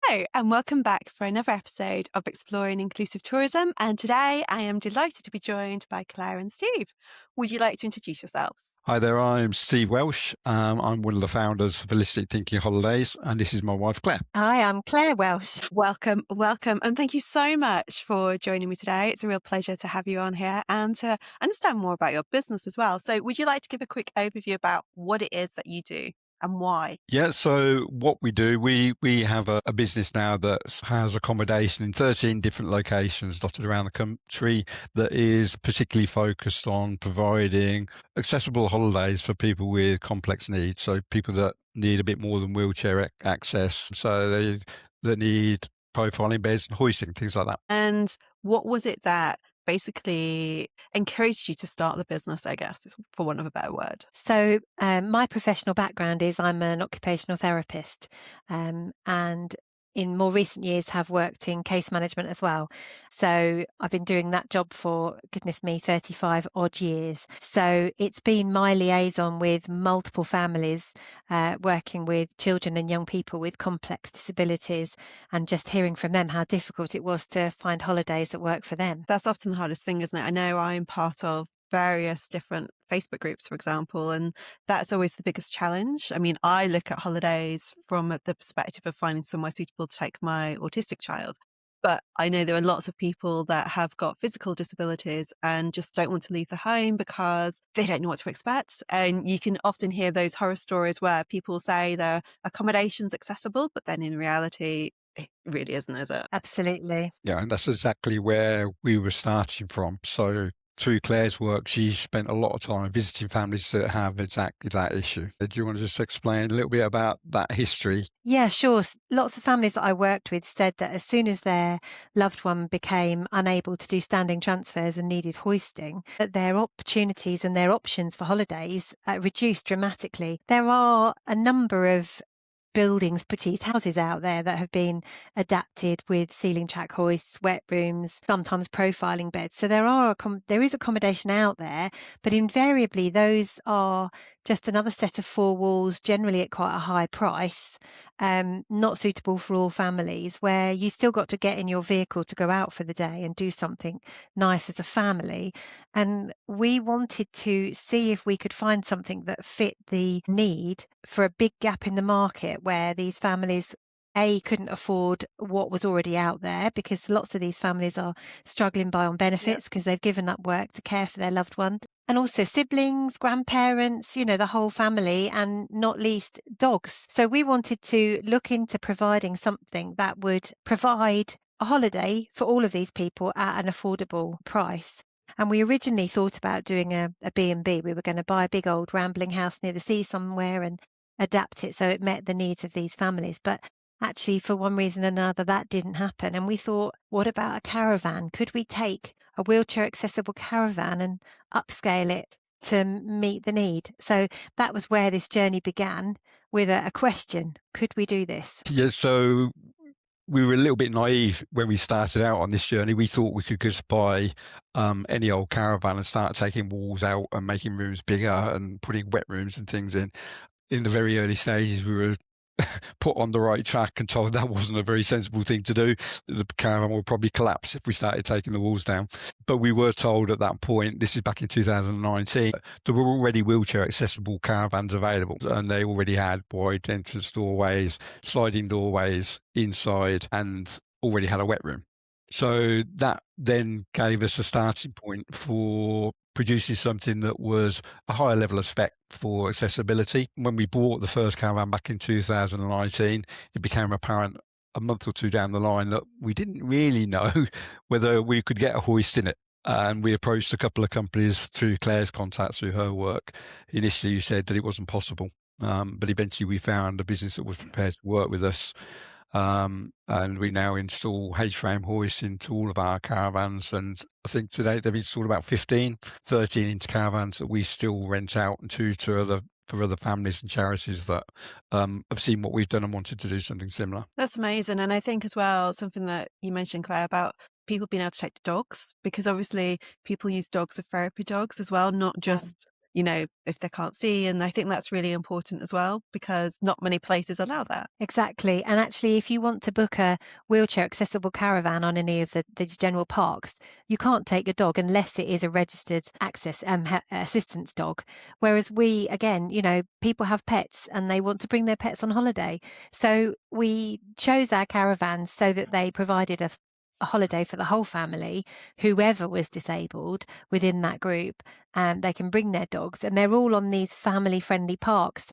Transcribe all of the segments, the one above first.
Hello, and welcome back for another episode of Exploring Inclusive Tourism. And today I am delighted to be joined by Claire and Steve. Would you like to introduce yourselves? Hi there, I'm Steve Welsh. I'm one of the founders of Holistic Thinking Holidays, and this is my wife, Claire. Hi, I'm Claire Welsh. Welcome, and thank you so much for joining me today. It's a real pleasure to have you on here and to understand more about your business as well. So, would you like to give a quick overview about what it is that you do and why? Yeah, so what we do, we have a business now that has accommodation in 13 different locations dotted around the country that is particularly focused on providing accessible holidays for people with complex needs. So people that need a bit more than wheelchair access. So that need profiling beds and hoisting, things like that. And what was it that basically encouraged you to start the business, I guess, is for want of a better word? So, my professional background is I'm an occupational therapist, and in more recent years have worked in case management as well. So I've been doing that job for, goodness me, 35 odd years. So it's been my liaison with multiple families, working with children and young people with complex disabilities, and just hearing from them how difficult it was to find holidays that work for them. That's often the hardest thing, isn't it? I know I'm part of various different Facebook groups, for example, and that's always the biggest challenge. I mean, I look at holidays from the perspective of finding somewhere suitable to take my autistic child. But I know there are lots of people that have got physical disabilities and just don't want to leave the home because they don't know what to expect. And you can often hear those horror stories where people say their accommodation's accessible, but then in reality, it really isn't, is it? Absolutely. Yeah, and that's exactly where we were starting from. So through Claire's work, she spent a lot of time visiting families that have exactly that issue. Do you want to just explain a little bit about that history? Yeah, sure. Lots of families that I worked with said that as soon as their loved one became unable to do standing transfers and needed hoisting, that their opportunities and their options for holidays reduced dramatically. There are a number of buildings, petite houses out there that have been adapted with ceiling track hoists, wet rooms, sometimes profiling beds. So there is accommodation out there, but invariably those are just another set of four walls, generally at quite a high price, not suitable for all families, where you still got to get in your vehicle to go out for the day and do something nice as a family. And we wanted to see if we could find something that fit the need for a big gap in the market where these families couldn't afford what was already out there, because lots of these families are struggling by on benefits because they've given up work to care for their loved one. And also siblings, grandparents, the whole family, and not least dogs. So we wanted to look into providing something that would provide a holiday for all of these people at an affordable price. And we originally thought about doing a B&B. We were going to buy a big old rambling house near the sea somewhere and adapt it so it met the needs of these families. But actually, for one reason or another, that didn't happen. And we thought, what about a caravan? Could we take a wheelchair accessible caravan and upscale it to meet the need? So that was where this journey began, with a question: could we do this? Yeah, so we were a little bit naive when we started out on this journey. We thought we could just buy any old caravan and start taking walls out and making rooms bigger and putting wet rooms and things in. In the very early stages, we were put on the right track and told that wasn't a very sensible thing to do. The caravan would probably collapse if we started taking the walls down. But we were told at that point, this is back in 2019, there were already wheelchair accessible caravans available, and they already had wide entrance doorways, sliding doorways inside, and already had a wet room. So that then gave us a starting point for producing something that was a higher level of spec for accessibility. When we bought the first caravan back in 2019, it became apparent a month or two down the line that we didn't really know whether we could get a hoist in it. And we approached a couple of companies through Claire's contacts, through her work. Initially, you said that it wasn't possible. But eventually we found a business that was prepared to work with us. And we now install H-frame hoists into all of our caravans. And I think today they've installed about 13 into caravans that we still rent out, and two to for other families and charities that have seen what we've done and wanted to do something similar. That's amazing. And I think as well, something that you mentioned, Claire, about people being able to take the dogs, because obviously people use dogs as therapy dogs as well, not just you know, if they can't see. And I think that's really important as well, because not many places allow that. Exactly. And actually, if you want to book a wheelchair accessible caravan on any of the general parks, you can't take your dog unless it is a registered access assistance dog. Whereas we, again, you know, people have pets and they want to bring their pets on holiday. So we chose our caravans so that they provided a holiday for the whole family, whoever was disabled within that group, and they can bring their dogs, and they're all on these family friendly parks.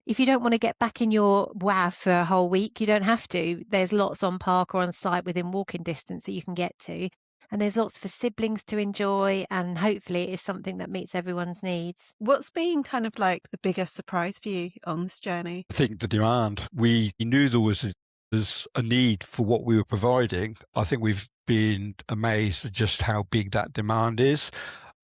If you don't want to get back in your WAV for a whole week, you don't have to. There's lots on park or on site within walking distance that you can get to. And there's lots for siblings to enjoy. And hopefully it is something that meets everyone's needs. What's been kind of like the biggest surprise for you on this journey? I think the demand. We knew there was a need for what we were providing. I think we've been amazed at just how big that demand is.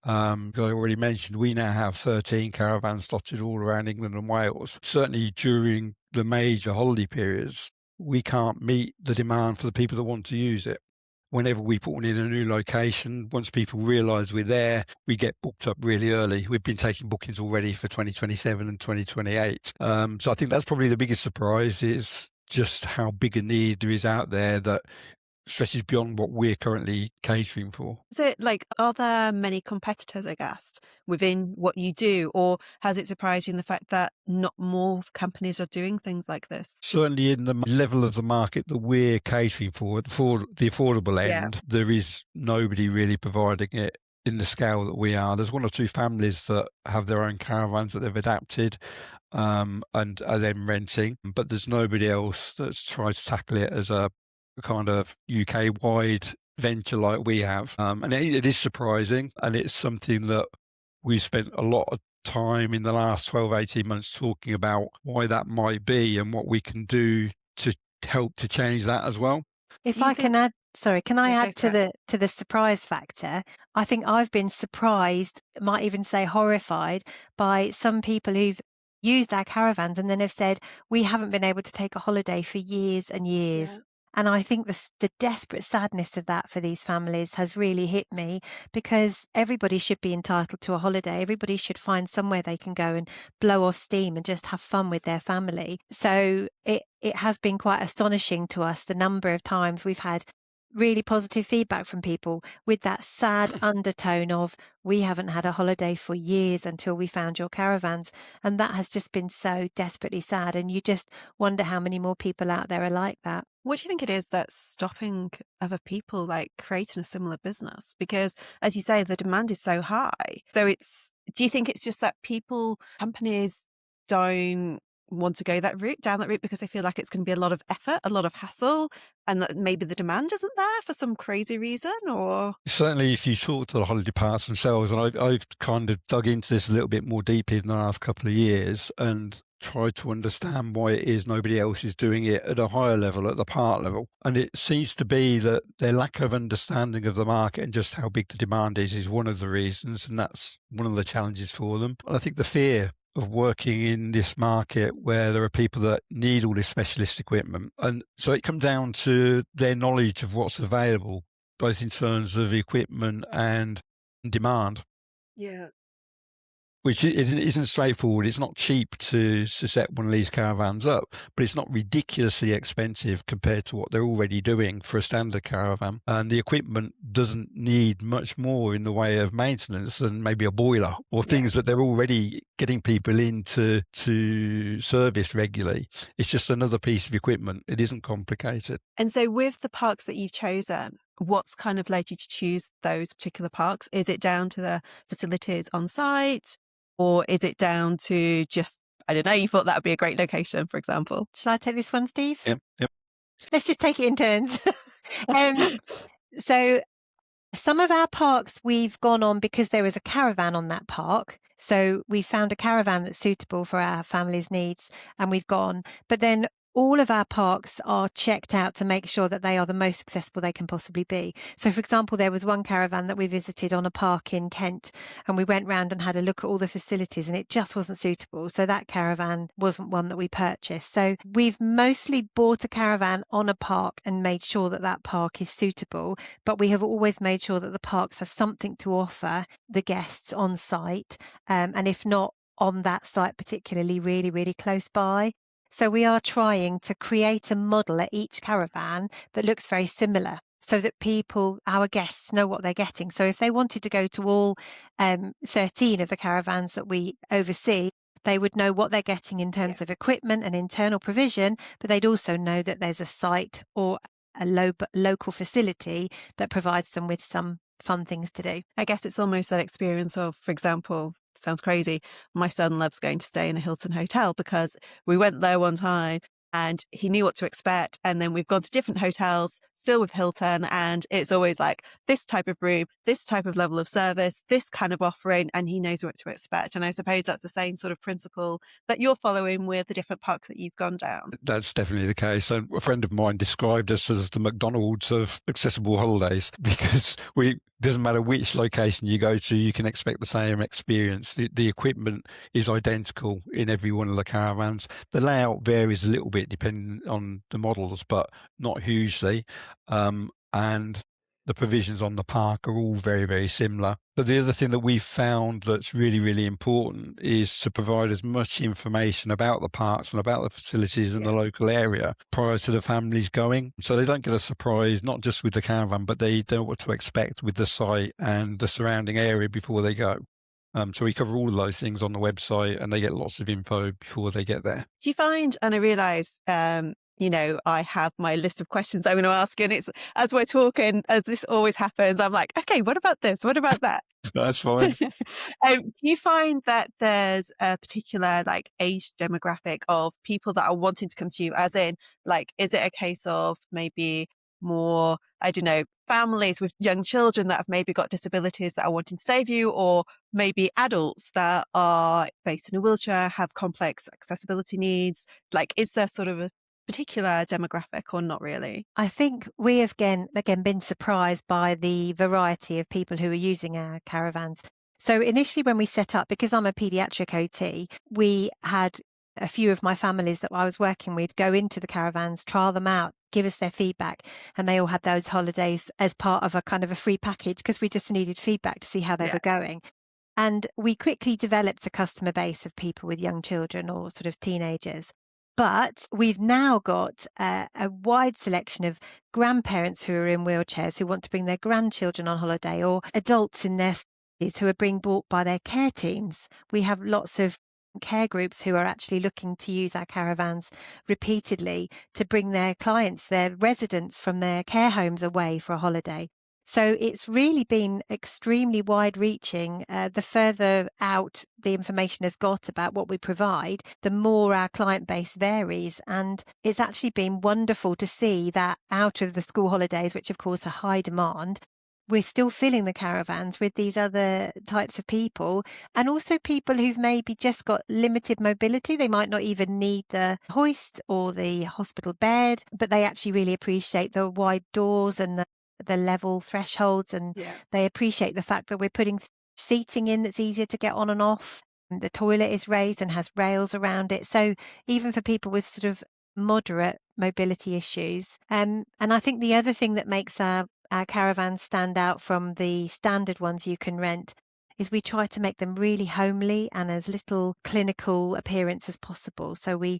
I already mentioned, we now have 13 caravans dotted all around England and Wales. Certainly during the major holiday periods, we can't meet the demand for the people that want to use it. Whenever we put one in a new location, once people realise we're there, we get booked up really early. We've been taking bookings already for 2027 and 2028. So I think that's probably the biggest surprise, is just how big a need there is out there that stretches beyond what we're currently catering for. Is it like, are there many competitors, I guess, within what you do, or has it surprised you in the fact that not more companies are doing things like this? Certainly in the level of the market that we're catering for the affordable end, there is nobody really providing it in the scale that we are. There's one or two families that have their own caravans that they've adapted and are then renting, but there's nobody else that's tried to tackle it as a kind of UK-wide venture like we have. And it is surprising, and it's something that we've spent a lot of time in the last 12, 18 months talking about why that might be and what we can do to help to change that as well. If I can add, can I add to the surprise factor? I think I've been surprised, might even say horrified, by some people who've used our caravans and then have said, we haven't been able to take a holiday for years and years. Yeah. And I think the desperate sadness of that for these families has really hit me, because everybody should be entitled to a holiday. Everybody should find somewhere they can go and blow off steam and just have fun with their family. So it has been quite astonishing to us, the number of times we've had really positive feedback from people with that sad undertone of, we haven't had a holiday for years until we found your caravans. And that has just been so desperately sad. And you just wonder how many more people out there are like that. What do you think it is that's stopping other people like creating a similar business? Because as you say, the demand is so high. So do you think it's just that companies don't want to go down that route because they feel like it's going to be a lot of effort, a lot of hassle, and that maybe the demand isn't there for some crazy reason? Or certainly if you talk to the holiday parks themselves, and I've kind of dug into this a little bit more deeply in the last couple of years and tried to understand why it is nobody else is doing it at a higher level, at the park level. And it seems to be that their lack of understanding of the market and just how big the demand is one of the reasons, and that's one of the challenges for them. And I think the fear of working in this market where there are people that need all this specialist equipment. And so it comes down to their knowledge of what's available, both in terms of equipment and demand. Yeah. Which it isn't straightforward. It's not cheap to set one of these caravans up, but it's not ridiculously expensive compared to what they're already doing for a standard caravan. And the equipment doesn't need much more in the way of maintenance than maybe a boiler or things that they're already getting people in to service regularly. It's just another piece of equipment. It isn't complicated. And so with the parks that you've chosen, what's kind of led you to choose those particular parks? Is it down to the facilities on site? Or is it down to just, I don't know, you thought that would be a great location, for example? Shall I take this one, Steve? Yep. Let's just take it in turns. So some of our parks we've gone on because there was a caravan on that park. So we found a caravan that's suitable for our family's needs and we've gone. But then all of our parks are checked out to make sure that they are the most accessible they can possibly be. So, for example, there was one caravan that we visited on a park in Kent, and we went round and had a look at all the facilities, and it just wasn't suitable. So that caravan wasn't one that we purchased. So we've mostly bought a caravan on a park and made sure that that park is suitable, but we have always made sure that the parks have something to offer the guests on site, and if not on that site particularly, really, really close by. So we are trying to create a model at each caravan that looks very similar, so that people, our guests, know what they're getting. So if they wanted to go to all 13 of the caravans that we oversee, they would know what they're getting in terms of equipment and internal provision, but they'd also know that there's a site or a local facility that provides them with some fun things to do. I guess it's almost that experience of, for example, sounds crazy, my son loves going to stay in a Hilton hotel because we went there one time and he knew what to expect. And then we've gone to different hotels, still with Hilton, and it's always like this type of room, this type of level of service, this kind of offering, and he knows what to expect. And I suppose that's the same sort of principle that you're following with the different parks that you've gone down. That's definitely the case. And a friend of mine described us as the McDonald's of accessible holidays, because doesn't matter which location you go to, you can expect the same experience. The equipment is identical in every one of the caravans. The layout varies a little bit depending on the models, but not hugely. And the provisions on the park are all very, very similar. But the other thing that we've found that's really, really important is to provide as much information about the parks and about the facilities in the local area prior to the families going. So they don't get a surprise, not just with the caravan, but they know what to expect with the site and the surrounding area before they go. So we cover all of those things on the website, and they get lots of info before they get there. Do you find, and I realise, I have my list of questions I'm going to ask, and it's as we're talking, as this always happens, I'm like, okay, what about this? What about that? That's fine. Do you find that there's a particular age demographic of people that are wanting to come to you, as in, is it a case of maybe more, I don't know, families with young children that have maybe got disabilities that are wanting to stay with you, or maybe adults that are based in a wheelchair, have complex accessibility needs? Is there sort of a particular demographic or not really? I think we have again been surprised by the variety of people who are using our caravans. So initially when we set up, because I'm a paediatric OT, we had a few of my families that I was working with go into the caravans, trial them out, give us their feedback, and they all had those holidays as part of a kind of a free package, because we just needed feedback to see how they were going. And we quickly developed a customer base of people with young children or sort of teenagers. But we've now got a wide selection of grandparents who are in wheelchairs who want to bring their grandchildren on holiday, or adults in their 30s who are being brought by their care teams. We have lots of care groups who are actually looking to use our caravans repeatedly to bring their clients, their residents from their care homes away for a holiday. So it's really been extremely wide-reaching. The further out the information has got about what we provide, the more our client base varies. And it's actually been wonderful to see that out of the school holidays, which of course are high demand, we're still filling the caravans with these other types of people, and also people who've maybe just got limited mobility. They might not even need the hoist or the hospital bed, but they actually really appreciate the wide doors and the level thresholds, and they appreciate the fact that we're putting seating in that's easier to get on and off. The toilet is raised and has rails around it. So even for people with sort of moderate mobility issues. And I think the other thing that makes our caravans stand out from the standard ones you can rent is we try to make them really homely and as little clinical appearance as possible. So we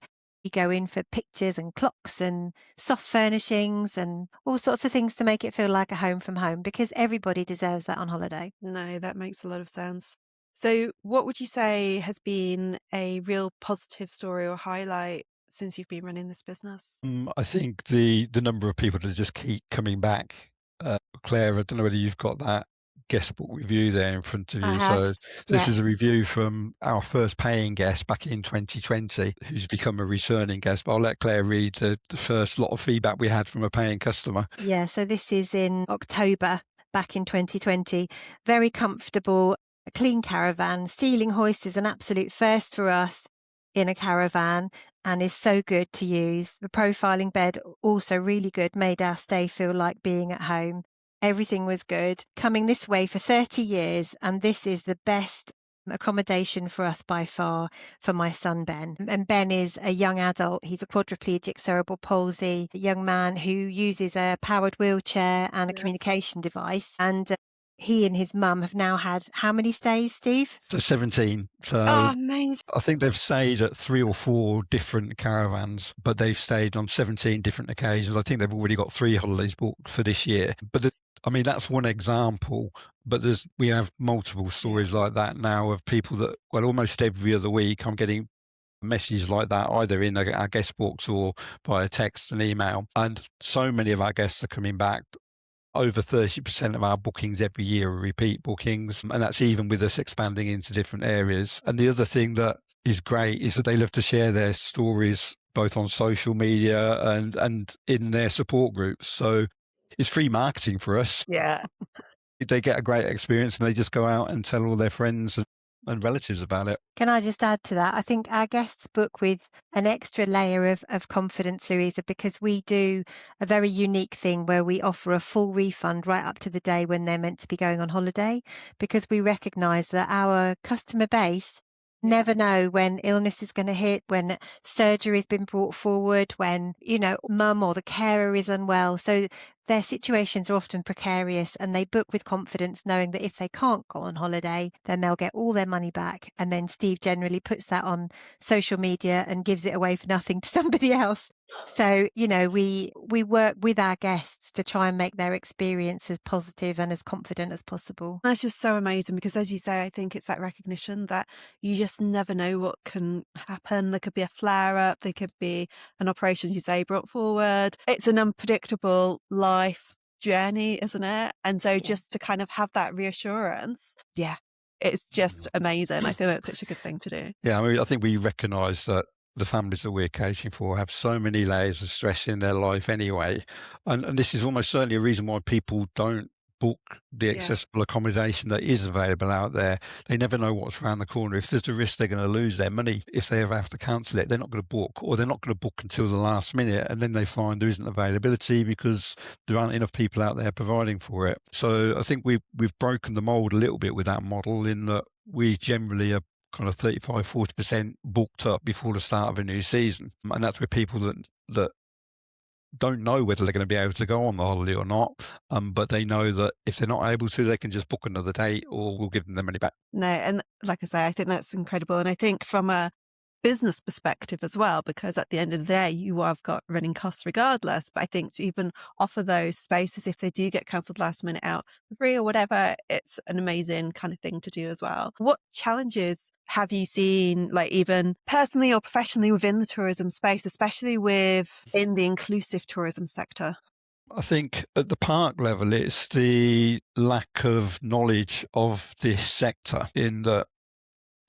go in for pictures and clocks and soft furnishings and all sorts of things to make it feel like a home from home, because everybody deserves that on holiday. No, that makes a lot of sense. So what would you say has been a real positive story or highlight since you've been running this business? I think the number of people that just keep coming back. Claire, I don't know whether you've got that guest book review there in front of you. So this is a review from our first paying guest back in 2020, who's become a returning guest. But I'll let Claire read the first lot of feedback we had from a paying customer. Yeah, so this is in October back in 2020. Very comfortable, clean caravan. Ceiling hoist is an absolute first for us in a caravan. and is so good to use. The profiling bed, also really good, made our stay feel like being at home. Everything was good. Coming this way for 30 years, and this is the best accommodation for us by far for my son Ben. And Ben is a young adult. He's a quadriplegic cerebral palsy, a young man who uses a powered wheelchair and a communication device. And he and his mum have now had how many stays, Steve? So 17. So amazing. I think they've stayed at 3 or 4 different caravans, but they've stayed on 17 different occasions. I think they've already got 3 holidays booked for this year. But I mean, that's one example, but we have multiple stories like that now of people that, well, almost every other week I'm getting messages like that, either in our guest books or via text and email. And so many of our guests are coming back. Over 30% of our bookings every year are repeat bookings, and that's even with us expanding into different areas. And the other thing that is great is that they love to share their stories both on social media and in their support groups. So it's free marketing for us. Yeah. They get a great experience and they just go out and tell all their friends and relatives about it. Can I just add to that? I think our guests book with an extra layer of confidence, Louisa, because we do a very unique thing where we offer a full refund right up to the day when they're meant to be going on holiday, because we recognise that our customer base never know when illness is going to hit, when surgery has been brought forward, when, mum or the carer is unwell. So their situations are often precarious, and they book with confidence knowing that if they can't go on holiday, then they'll get all their money back. And then Steve generally puts that on social media and gives it away for nothing to somebody else. So, we work with our guests to try and make their experience as positive and as confident as possible. That's just so amazing because, as you say, I think it's that recognition that you just never know what can happen. There could be a flare-up, there could be an operation, as you say, brought forward. It's an unpredictable life journey, isn't it? And so just to kind of have that reassurance, it's just amazing. I think that's such a good thing to do. Yeah, I mean, I think we recognise that the families that we're catering for have so many layers of stress in their life anyway. And this is almost certainly a reason why people don't book the accessible accommodation that is available out there. They never know what's around the corner. If there's a risk they're going to lose their money, if they ever have to cancel it, they're not going to book, or they're not going to book until the last minute. And then they find there isn't availability because there aren't enough people out there providing for it. So I think we've broken the mold a little bit with that model in that we generally are kind of 35-40% booked up before the start of a new season. And that's where people that don't know whether they're going to be able to go on the holiday or not, but they know that if they're not able to, they can just book another date or we'll give them their money back. No, and like I say, I think that's incredible. And I think from a business perspective as well, because at the end of the day, you have got running costs regardless. But I think to even offer those spaces, if they do get cancelled last minute out for free or whatever, it's an amazing kind of thing to do as well. What challenges have you seen, like even personally or professionally within the tourism space, especially in the inclusive tourism sector? I think at the park level, it's the lack of knowledge of this sector in that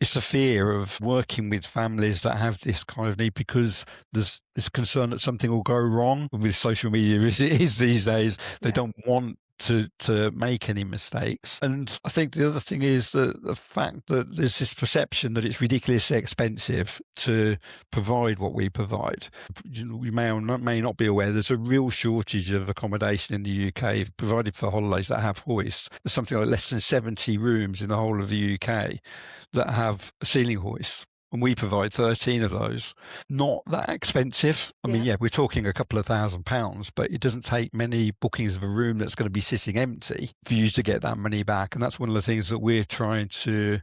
it's a fear of working with families that have this kind of need because there's this concern that something will go wrong with social media as it is these days. They don't want to make any mistakes. And I think the other thing is that the fact that there's this perception that it's ridiculously expensive to provide what we provide. You may or may not be aware there's a real shortage of accommodation in the UK provided for holidays that have hoists. There's something like less than 70 rooms in the whole of the UK that have ceiling hoists. And we provide 13 of those. Not that expensive. I mean, we're talking a couple of £1,000, but it doesn't take many bookings of a room that's going to be sitting empty for you to get that money back. And that's one of the things that we're trying to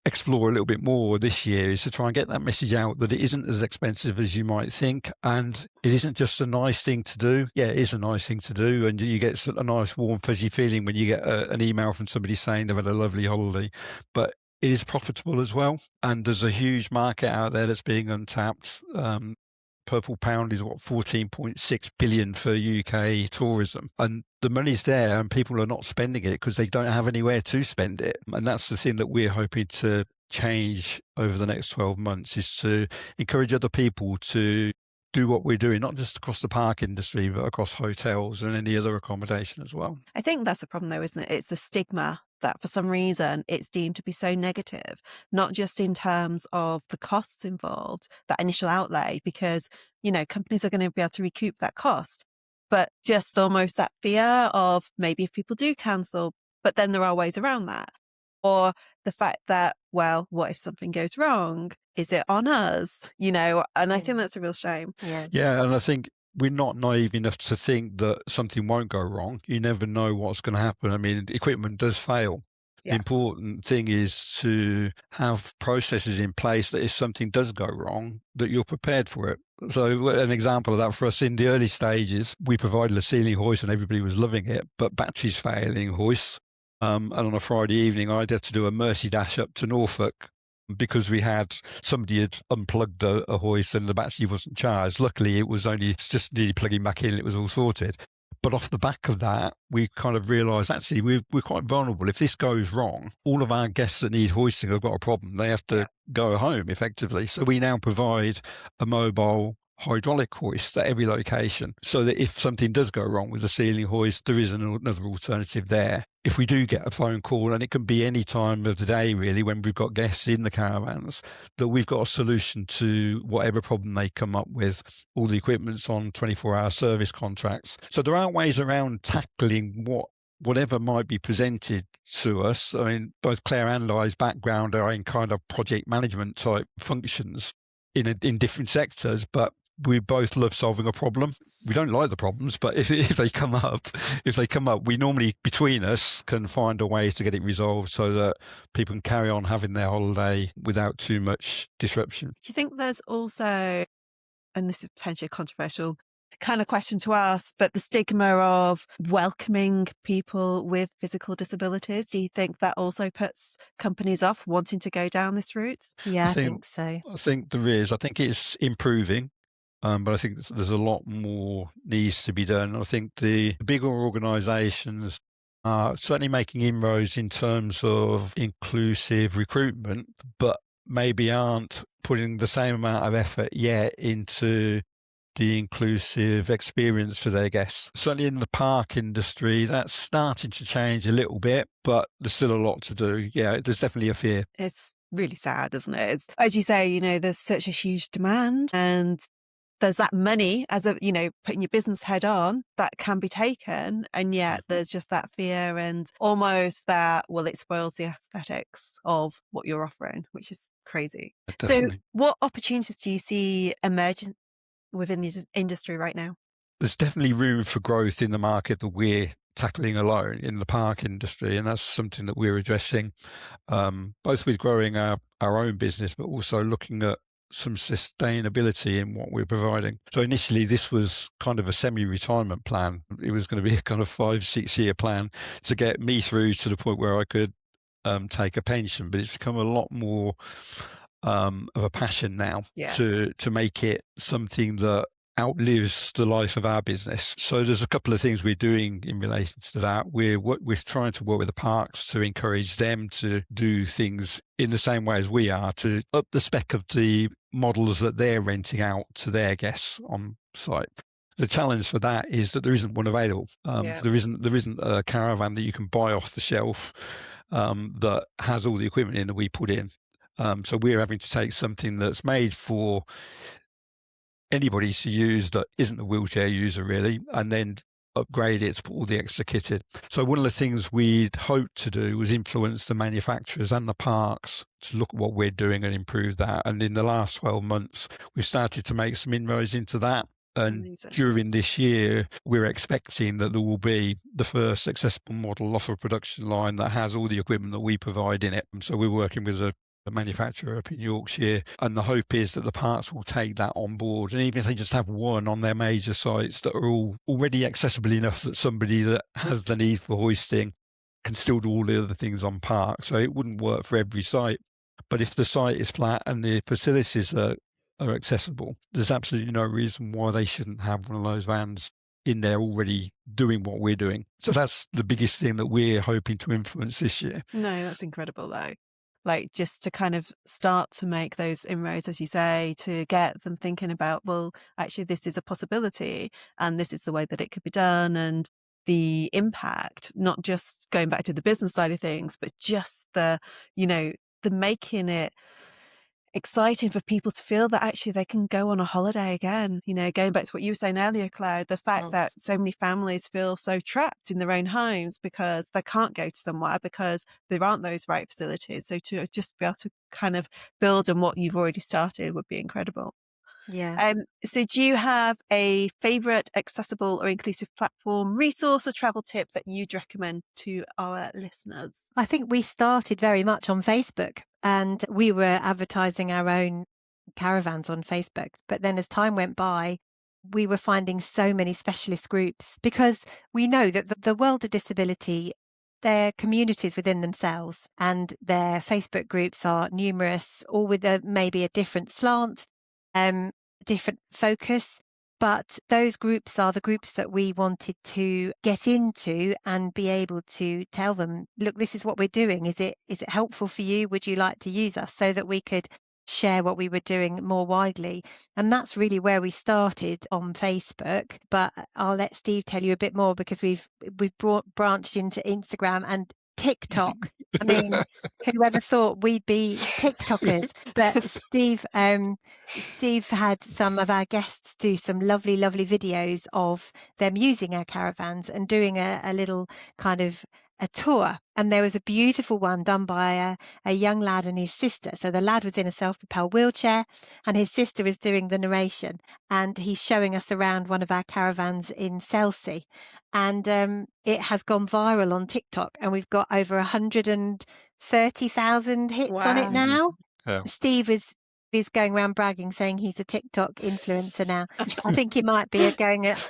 explore a little bit more this year, is to try and get that message out that it isn't as expensive as you might think. And it isn't just a nice thing to do. Yeah, it is a nice thing to do. And you get a nice, warm, fuzzy feeling when you get an email from somebody saying they've had a lovely holiday. But it is profitable as well, and there's a huge market out there that's being untapped. Purple Pound is 14.6 billion for UK tourism, and the money's there, and people are not spending it because they don't have anywhere to spend it. And that's the thing that we're hoping to change over the next 12 months, is to encourage other people to do what we're doing, not just across the park industry, but across hotels and any other accommodation as well. I think that's the problem though, isn't it? It's the stigma that for some reason it's deemed to be so negative, not just in terms of the costs involved, that initial outlay, because, companies are going to be able to recoup that cost, but just almost that fear of maybe if people do cancel, but then there are ways around that. Or the fact that, well, what if something goes wrong? Is it on us? And I think that's a real shame. Yeah, and I think we're not naive enough to think that something won't go wrong. You never know what's going to happen. I mean, equipment does fail. Yeah. The important thing is to have processes in place that if something does go wrong, that you're prepared for it. So an example of that for us in the early stages, we provided a ceiling hoist and everybody was loving it, but batteries failing hoists. And on a Friday evening, I'd have to do a mercy dash up to Norfolk because somebody had unplugged a hoist and the battery wasn't charged. Luckily, it was only just nearly plugging back in and it was all sorted. But off the back of that, we kind of realised actually we're quite vulnerable. If this goes wrong, all of our guests that need hoisting have got a problem. They have to go home effectively. So we now provide a mobile hydraulic hoist at every location so that if something does go wrong with the ceiling hoist, there is another alternative there. If we do get a phone call, and it can be any time of the day really when we've got guests in the caravans, that we've got a solution to whatever problem they come up with. All the equipment's on 24-hour service contracts. So there are ways around tackling whatever might be presented to us. I mean, both Claire and I's background are in kind of project management type functions in different sectors, but we both love solving a problem. We don't like the problems, but if they come up, we normally between us can find a way to get it resolved so that people can carry on having their holiday without too much disruption. Do you think there's also, and this is potentially a controversial kind of question to ask, but the stigma of welcoming people with physical disabilities, do you think that also puts companies off wanting to go down this route? Yeah, I think so. I think there is. I think it's improving. But I think there's a lot more needs to be done. I think the bigger organisations are certainly making inroads in terms of inclusive recruitment, but maybe aren't putting the same amount of effort yet into the inclusive experience for their guests. Certainly in the park industry, that's starting to change a little bit, but there's still a lot to do. Yeah, there's definitely a fear. It's really sad, isn't it? It's, as you say, there's such a huge demand, and there's that money as putting your business head on that can be taken. And yet there's just that fear and almost that, well, it spoils the aesthetics of what you're offering, which is crazy. Definitely. So what opportunities do you see emerging within this industry right now? There's definitely room for growth in the market that we're tackling alone in the park industry. And that's something that we're addressing, both with growing our own business, but also looking at some sustainability in what we're providing. So initially this was kind of a semi-retirement plan. It was going to be a kind of 5-6 year plan to get me through to the point where I could take a pension, but it's become a lot more of a passion now to make it something that outlives the life of our business. So there's a couple of things we're doing in relation to that. We're trying to work with the parks to encourage them to do things in the same way as we are, to up the spec of the models that they're renting out to their guests on site. The challenge for that is that there isn't one available. There isn't a caravan that you can buy off the shelf that has all the equipment in that we put in. So we're having to take something that's made for anybody to use that isn't a wheelchair user really, and then upgrade it to put all the extra kit in. So one of the things we'd hoped to do was influence the manufacturers and the parks to look at what we're doing and improve that. And in the last 12 months, we've started to make some inroads into that. And Amazing. During this year, we're expecting that there will be the first accessible model off a production line that has all the equipment that we provide in it. So we're working with a manufacturer up in Yorkshire, and the hope is that the parks will take that on board, and even if they just have one on their major sites that are all already accessible enough that somebody that has the need for hoisting can still do all the other things on park. So it wouldn't work for every site, but if the site is flat and the facilities are accessible, there's absolutely no reason why they shouldn't have one of those vans in there already doing what we're doing. So that's the biggest thing that we're hoping to influence this year. No, that's incredible though. Like just to kind of start to make those inroads, as you say, to get them thinking about, well, actually this is a possibility and this is the way that it could be done. And the impact, not just going back to the business side of things, but just the making it exciting for people to feel that actually they can go on a holiday again. Going back to what you were saying earlier, Claire, the fact that so many families feel so trapped in their own homes because they can't go to somewhere because there aren't those right facilities. So to just be able to kind of build on what you've already started would be incredible. Yeah. So do you have a favourite accessible or inclusive platform, resource or travel tip that you'd recommend to our listeners? I think we started very much on Facebook, and we were advertising our own caravans on Facebook. But then as time went by, we were finding so many specialist groups, because we know that the world of disability, they're communities within themselves, and their Facebook groups are numerous, all with maybe a different slant, different focus. But those groups are the groups that we wanted to get into and be able to tell them, look, this is what we're doing. Is it helpful for you? Would you like to use us? So that we could share what we were doing more widely. And that's really where we started on Facebook. But I'll let Steve tell you a bit more, because we've branched into Instagram and TikTok. I mean, whoever thought we'd be TikTokers? But Steve had some of our guests do some lovely videos of them using our caravans and doing a little kind of a tour. And there was a beautiful one done by a young lad and his sister. So the lad was in a self-propelled wheelchair and his sister is doing the narration, and he's showing us around one of our caravans in Selsey. And it has gone viral on TikTok, and we've got over 130,000 hits on it now. Yeah. Steve is going around bragging, saying he's a TikTok influencer now. I think he might be I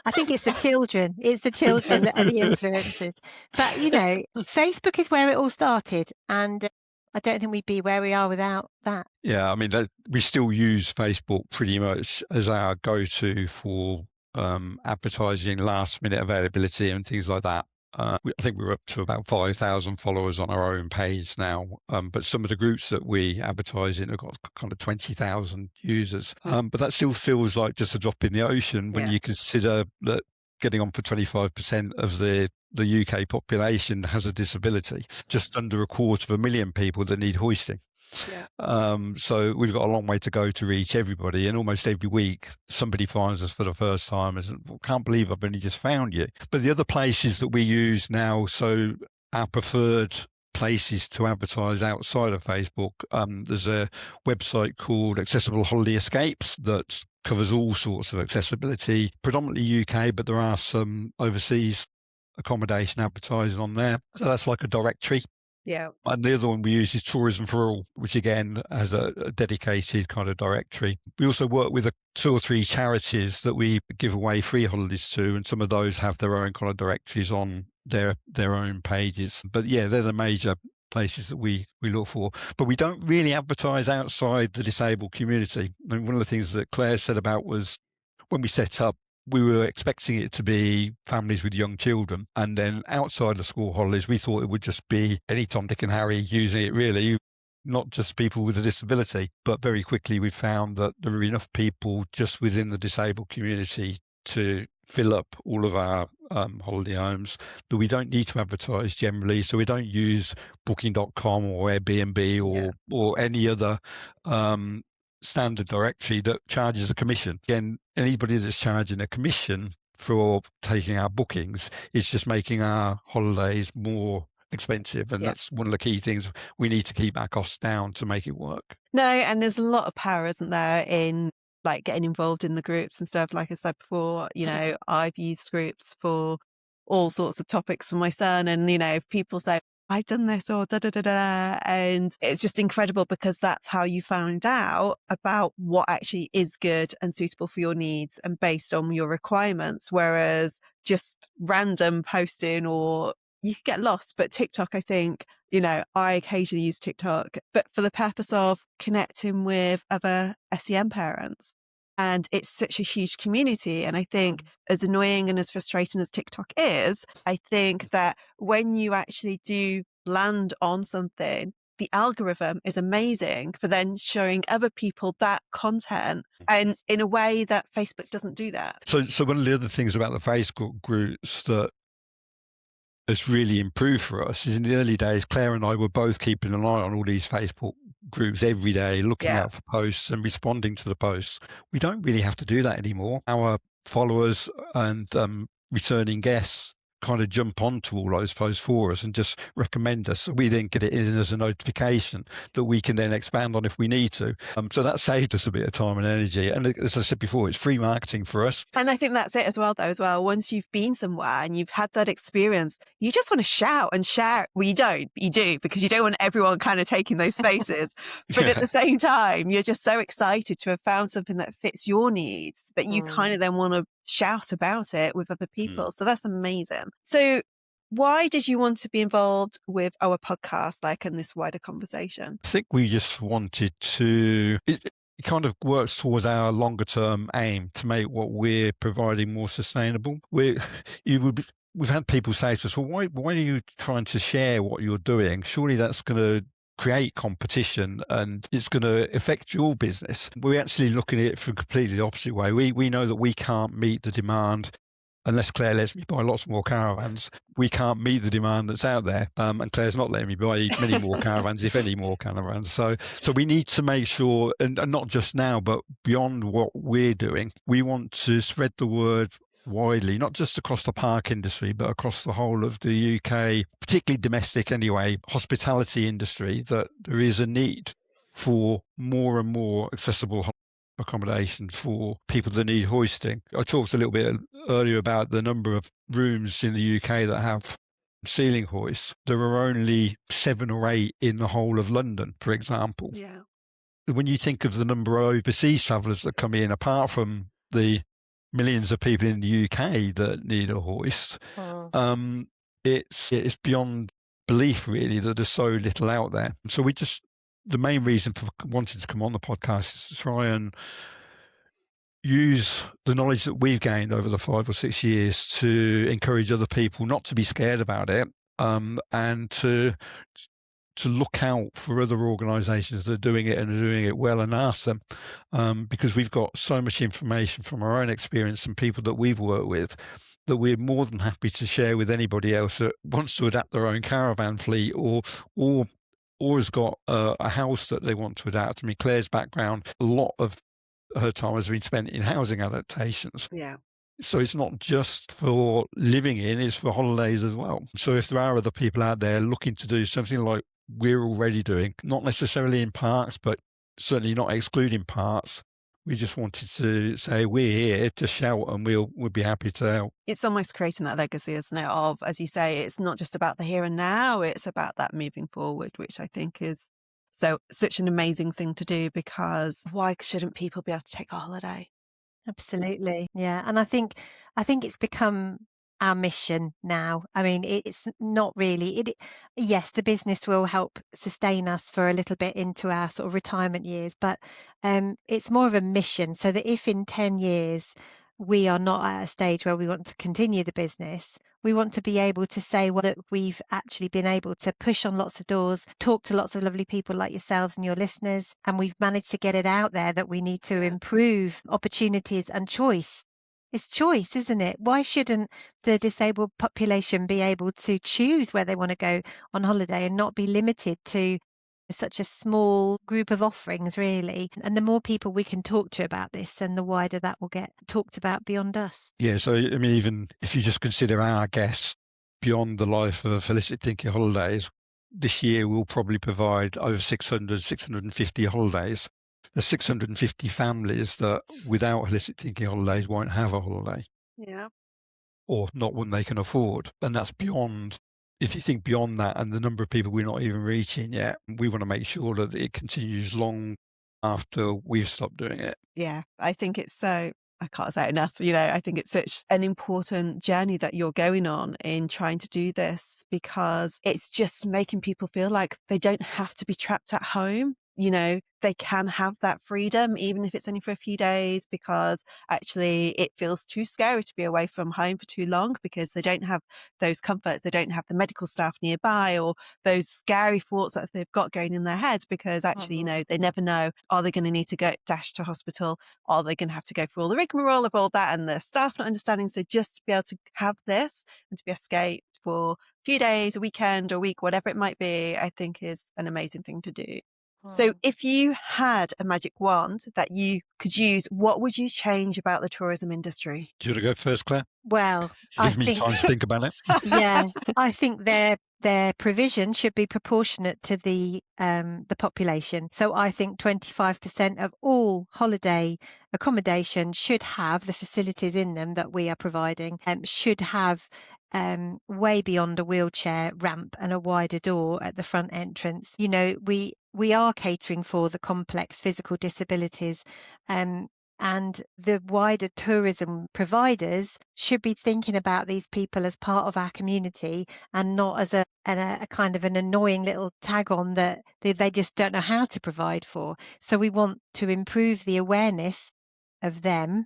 think it's the children. It's the children that are the influencers. But, Facebook is where it all started. And I don't think we'd be where we are without that. Yeah, I mean, we still use Facebook pretty much as our go-to for advertising, last-minute availability and things like that. I think we're up to about 5,000 followers on our own page now. But some of the groups that we advertise in have got kind of 20,000 users. But that still feels like just a drop in the ocean when you consider that getting on for 25% of the UK population has a disability. Just under 250,000 people that need hoisting. Yeah. So we've got a long way to go to reach everybody, and almost every week somebody finds us for the first time and says, can't believe I've only just found you. But the other places that we use now, so our preferred places to advertise outside of Facebook, there's a website called Accessible Holiday Escapes that covers all sorts of accessibility, predominantly UK, but there are some overseas accommodation advertising on there. So that's like a directory. Yeah. And the other one we use is Tourism for All, which again has a dedicated kind of directory. We also work with 2 or 3 charities that we give away free holidays to, and some of those have their own kind of directories on their own pages. But yeah, they're the major places that we look for. But we don't really advertise outside the disabled community. I mean, one of the things that Claire said about was when we set up, we were expecting it to be families with young children. And then outside of school holidays, we thought it would just be any Tom, Dick and Harry using it, really, not just people with a disability. But very quickly, we found that there were enough people just within the disabled community to fill up all of our holiday homes that we don't need to advertise generally. So we don't use Booking.com or Airbnb or any other standard directory that charges a commission. Again, anybody that's charging a commission for taking our bookings is just making our holidays more expensive. And that's one of the key things. We need to keep our costs down to make it work. No, and there's a lot of power, isn't there, in like getting involved in the groups and stuff. Like I said before, I've used groups for all sorts of topics for my son. And, if people say, I've done this or da-da-da-da. And it's just incredible because that's how you find out about what actually is good and suitable for your needs and based on your requirements. Whereas just random posting, or you could get lost. But TikTok, I think, I occasionally use TikTok, but for the purpose of connecting with other SEM parents. And it's such a huge community. And I think as annoying and as frustrating as TikTok is, I think that when you actually do land on something, the algorithm is amazing for then showing other people that content, and in a way that Facebook doesn't do that. So one of the other things about the Facebook groups that has really improved for us is in the early days, Claire and I were both keeping an eye on all these Facebook groups every day, looking out for posts and responding to the posts. We don't really have to do that anymore. Our followers and returning guests kind of jump onto all those posts for us and just recommend us. We then get it in as a notification that we can then expand on if we need to. So that saved us a bit of time and energy. And as I said before, it's free marketing for us. And I think that's it as well, Once you've been somewhere and you've had that experience, you just want to shout and share. Well, you don't, but you do, because you don't want everyone kind of taking those spaces. But at the same time, you're just so excited to have found something that fits your needs that you kind of then want to shout about it with other people. So that's amazing. So why did you want to be involved with our podcast, like in this wider conversation? I think we just wanted to, it kind of works towards our longer term aim to make what we're providing more sustainable. We've had people say to us, well, why are you trying to share what you're doing? Surely that's going to create competition and it's going to affect your business. We're actually looking at it from completely the opposite way. We know that we can't meet the demand unless Claire lets me buy lots more caravans. We can't meet the demand that's out there. And Claire's not letting me buy many more caravans, if any more caravans. So we need to make sure, and not just now, but beyond what we're doing, we want to spread the word widely, not just across the park industry, but across the whole of the UK, particularly domestic anyway, hospitality industry, that there is a need for more and more accessible accommodation for people that need hoisting. I talked a little bit earlier about the number of rooms in the UK that have ceiling hoists. There are only 7 or 8 in the whole of London, for example. Yeah. When you think of the number of overseas travellers that come in, apart from the millions of people in the UK that need a hoist, it's beyond belief, really, that there's so little out there. So the main reason for wanting to come on the podcast is to try and use the knowledge that we've gained over the 5 or 6 years to encourage other people not to be scared about it, and to look out for other organisations that are doing it and are doing it well, and ask them, because we've got so much information from our own experience and people that we've worked with that we're more than happy to share with anybody else that wants to adapt their own caravan fleet or has got a house that they want to adapt. I mean, Claire's background, a lot of her time has been spent in housing adaptations. Yeah. So it's not just for living in, it's for holidays as well. So if there are other people out there looking to do something like we're already doing, not necessarily in parks, but certainly not excluding parks, we just wanted to say we're here to shout and we'll be happy to help. It's almost creating that legacy, isn't it? Of, as you say, it's not just about the here and now, it's about that moving forward, which I think is such an amazing thing to do, because why shouldn't people be able to take a holiday? Absolutely. Yeah. And I think it's become our mission now. I mean, it's not really, yes, the business will help sustain us for a little bit into our sort of retirement years, but it's more of a mission, so that if in 10 years we are not at a stage where we want to continue the business, we want to be able to say that we've actually been able to push on lots of doors, talk to lots of lovely people like yourselves and your listeners, and we've managed to get it out there that we need to improve opportunities and choice. It's choice, isn't it? Why shouldn't the disabled population be able to choose where they want to go on holiday and not be limited to such a small group of offerings, really? And the more people we can talk to about this, then the wider that will get talked about beyond us. Yeah, so I mean, even if you just consider our guests beyond the life of Holistic Thinking Holidays, this year we'll probably provide over 650 holidays. There's 650 families that without Holistic Thinking Holidays won't have a holiday. Yeah. Or not one they can afford. And that's beyond, if you think beyond that and the number of people we're not even reaching yet, we want to make sure that it continues long after we've stopped doing it. Yeah, I think it's so, I can't say it enough, I think it's such an important journey that you're going on in trying to do this, because it's just making people feel like they don't have to be trapped at home. they can have that freedom, even if it's only for a few days, because actually it feels too scary to be away from home for too long because they don't have those comforts. They don't have the medical staff nearby or those scary thoughts that they've got going in their heads because actually, they never know, are they going to need to go dash to hospital? Are they going to have to go through all the rigmarole of all that and the staff not understanding? So just to be able to have this and to be escaped for a few days, a weekend or a week, whatever it might be, I think is an amazing thing to do. So if you had a magic wand that you could use, what would you change about the tourism industry? Do you want to go first, Claire? Well, Give me time to think about it. Yeah, I think their provision should be proportionate to the population. So I think 25% of all holiday accommodation should have the facilities in them that we are providing, should have way beyond a wheelchair ramp and a wider door at the front entrance. We are catering for the complex physical disabilities, and the wider tourism providers should be thinking about these people as part of our community and not as a kind of an annoying little tag on that they just don't know how to provide for. So we want to improve the awareness of them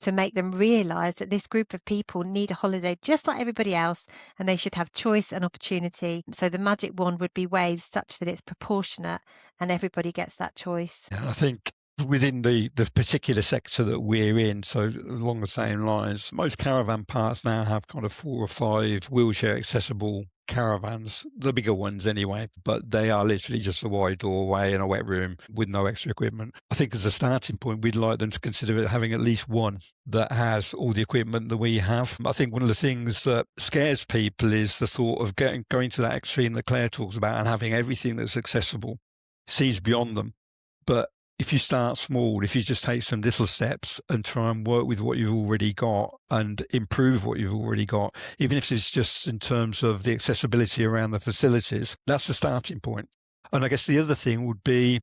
to make them realise that this group of people need a holiday just like everybody else and they should have choice and opportunity. So the magic wand would be waved such that it's proportionate and everybody gets that choice. Yeah, I think within the particular sector that we're in, so along the same lines, most caravan parks now have kind of 4 or 5 wheelchair accessible caravans, the bigger ones anyway, but they are literally just a wide doorway and a wet room with no extra equipment. I think as a starting point, we'd like them to consider having at least one that has all the equipment that we have. I think one of the things that scares people is the thought of going to that extreme that Claire talks about and having everything that's accessible sees beyond them. But if you start small, if you just take some little steps and try and work with what you've already got and improve what you've already got, even if it's just in terms of the accessibility around the facilities, that's the starting point. And I guess the other thing would be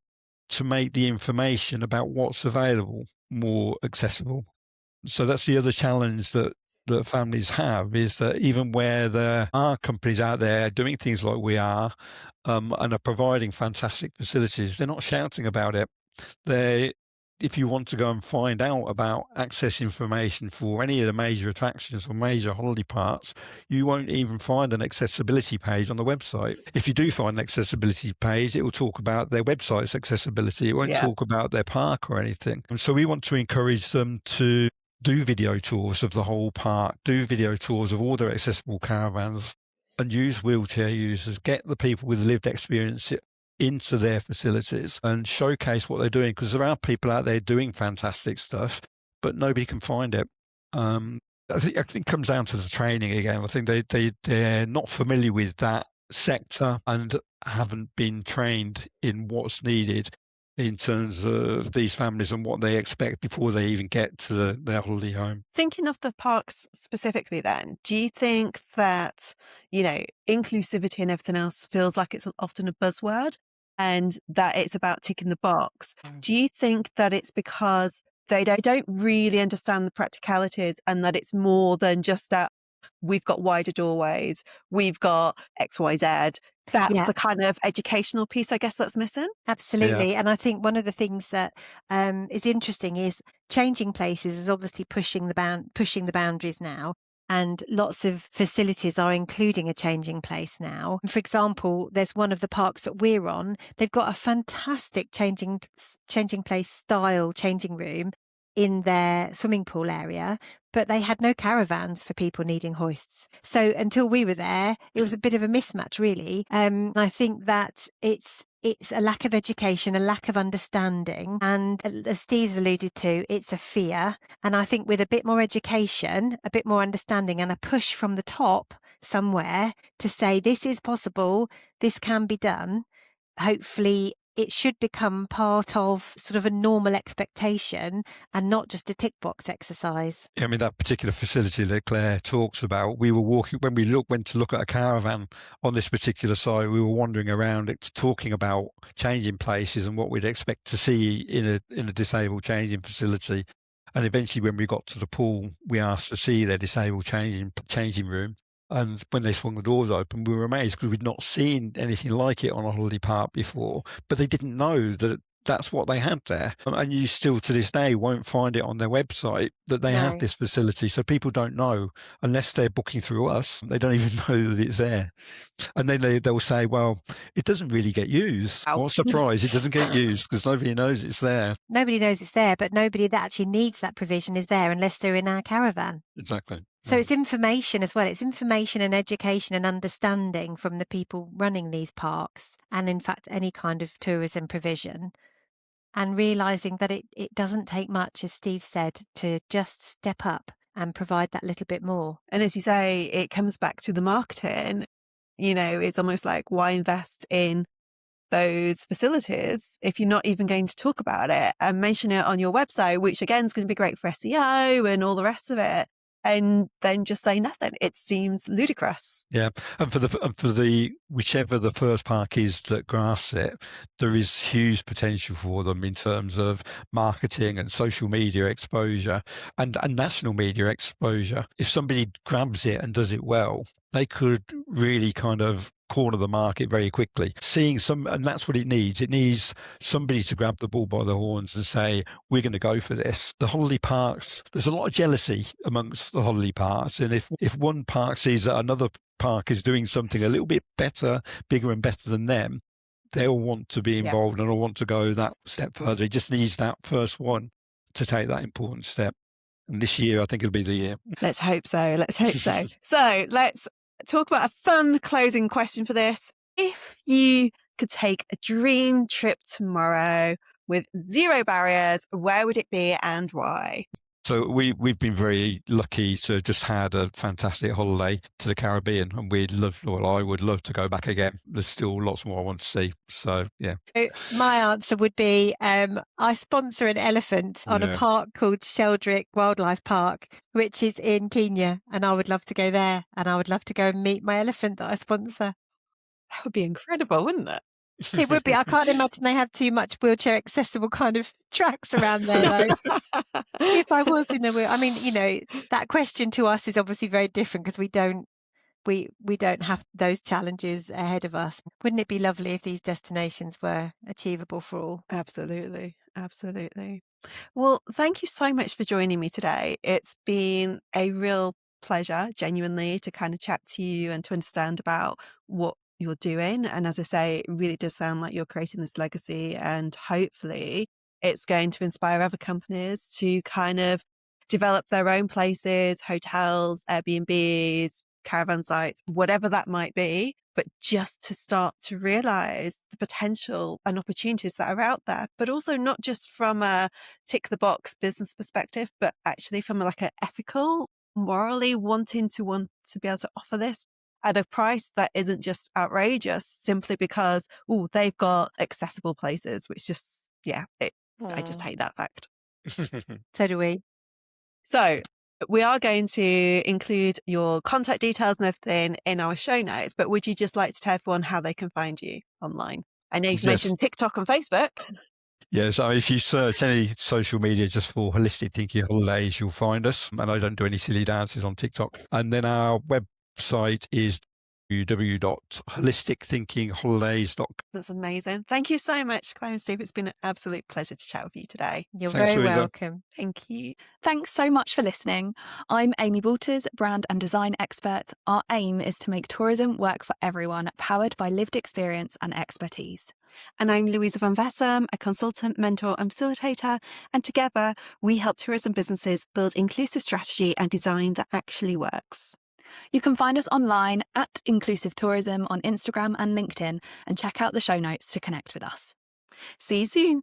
to make the information about what's available more accessible. So that's the other challenge that families have, is that even where there are companies out there doing things like we are and are providing fantastic facilities, they're not shouting about it. If you want to go and find out about access information for any of the major attractions or major holiday parks, you won't even find an accessibility page on the website. If you do find an accessibility page, it will talk about their website's accessibility. It won't talk about their park or anything. And so we want to encourage them to do video tours of the whole park, do video tours of all their accessible caravans, and use wheelchair users, get the people with lived experience into their facilities and showcase what they're doing, because there are people out there doing fantastic stuff, but nobody can find it. I think it comes down to the training again. I think they're not familiar with that sector and haven't been trained in what's needed in terms of these families and what they expect before they even get to their holiday home. Thinking of the parks specifically then, do you think that, inclusivity and everything else feels like it's often a buzzword and that it's about ticking the box? Do you think that it's because they don't really understand the practicalities and that it's more than just that we've got wider doorways, we've got XYZ? That's the kind of educational piece, I guess, that's missing. Absolutely. Yeah. And I think one of the things that is interesting is changing places is obviously pushing the boundaries now. And lots of facilities are including a changing place now. For example, there's one of the parks that we're on. They've got a fantastic changing place style changing room in their swimming pool area, but they had no caravans for people needing hoists. So until we were there, it was a bit of a mismatch, really. I think that it's a lack of education, a lack of understanding. And as Steve's alluded to, it's a fear. And I think with a bit more education, a bit more understanding and a push from the top somewhere to say this is possible, this can be done, hopefully it should become part of sort of a normal expectation and not just a tick box exercise. I mean, that particular facility that Claire talks about, we were walking, when we went to look at a caravan on this particular site, we were wandering around it, talking about changing places and what we'd expect to see in a disabled changing facility. And eventually when we got to the pool, we asked to see their disabled changing room. And when they swung the doors open, we were amazed because we'd not seen anything like it on a holiday park before, but they didn't know that that's what they had there. And you still to this day won't find it on their website that they have this facility. So people don't know unless they're booking through us. They don't even know that it's there. And then they'll say, well, it doesn't really get used. Ow. What a surprise. It doesn't get used because nobody knows it's there. Nobody knows it's there, but nobody that actually needs that provision is there unless they're in our caravan. Exactly. So it's information as well. It's information and education and understanding from the people running these parks and, in fact, any kind of tourism provision. And realising that it doesn't take much, as Steve said, to just step up and provide that little bit more. And as you say, it comes back to the marketing. You know, it's almost like, why invest in those facilities if you're not even going to talk about it and mention it on your website, which again is going to be great for SEO and all the rest of it, and then just say nothing? It seems ludicrous. Yeah, and for the whichever the first park is that grasps it, there is huge potential for them in terms of marketing and social media exposure and national media exposure. If somebody grabs it and does it well, they could really kind of corner the market very quickly. And that's what it needs. It needs somebody to grab the bull by the horns and say, we're going to go for this. The holiday parks, there's a lot of jealousy amongst the holiday parks. And if one park sees that another park is doing something a little bit better, bigger and better than them, they'll want to be involved and they'll want to go that step further. It just needs that first one to take that important step. And this year, I think it'll be the year. Let's hope so. Let's hope so. So let's talk about a fun closing question for this. If you could take a dream trip tomorrow with zero barriers, where would it be and why? So we've been very lucky to have just had a fantastic holiday to the Caribbean, and I would love to go back again. There's still lots more I want to see. So, yeah. My answer would be I sponsor an elephant on a park called Sheldrick Wildlife Park, which is in Kenya, and I would love to go there, and I would love to go and meet my elephant that I sponsor. That would be incredible, wouldn't it? It would be. I can't imagine they have too much wheelchair accessible kind of tracks around there, though. If I was in a wheel, I mean, you know, that question to us is obviously very different because we don't have those challenges ahead of us. Wouldn't it be lovely if these destinations were achievable for all? Absolutely. Absolutely. Well, thank you so much for joining me today. It's been a real pleasure, genuinely, to kind of chat to you and to understand about what you're doing. And as I say, it really does sound like you're creating this legacy, and hopefully it's going to inspire other companies to kind of develop their own places, hotels, Airbnbs, caravan sites, whatever that might be, but just to start to realize the potential and opportunities that are out there, but also not just from a tick the box business perspective, but actually from like an ethical, morally wanting to be able to offer this at a price that isn't just outrageous simply because, they've got accessible places, which just, I just hate that fact. So do we. So we are going to include your contact details and everything in our show notes, but would you just like to tell everyone how they can find you online? I know you've mentioned TikTok and Facebook. Yeah, so if you search any social media just for Holistic Thinking Holidays, you'll find us. And I don't do any silly dances on TikTok. And then our website is www.holisticthinkingholidays.com. That's amazing. Thank you so much, Claire and Steve. It's been an absolute pleasure to chat with you today. You're very welcome. Thank you. Thanks so much for listening. I'm Amy Walters, brand and design expert. Our aim is to make tourism work for everyone, powered by lived experience and expertise. And I'm Louisa van Vessem, a consultant, mentor and facilitator. And together we help tourism businesses build inclusive strategy and design that actually works. You can find us online at Inclusive Tourism on Instagram and LinkedIn, and check out the show notes to connect with us. See you soon.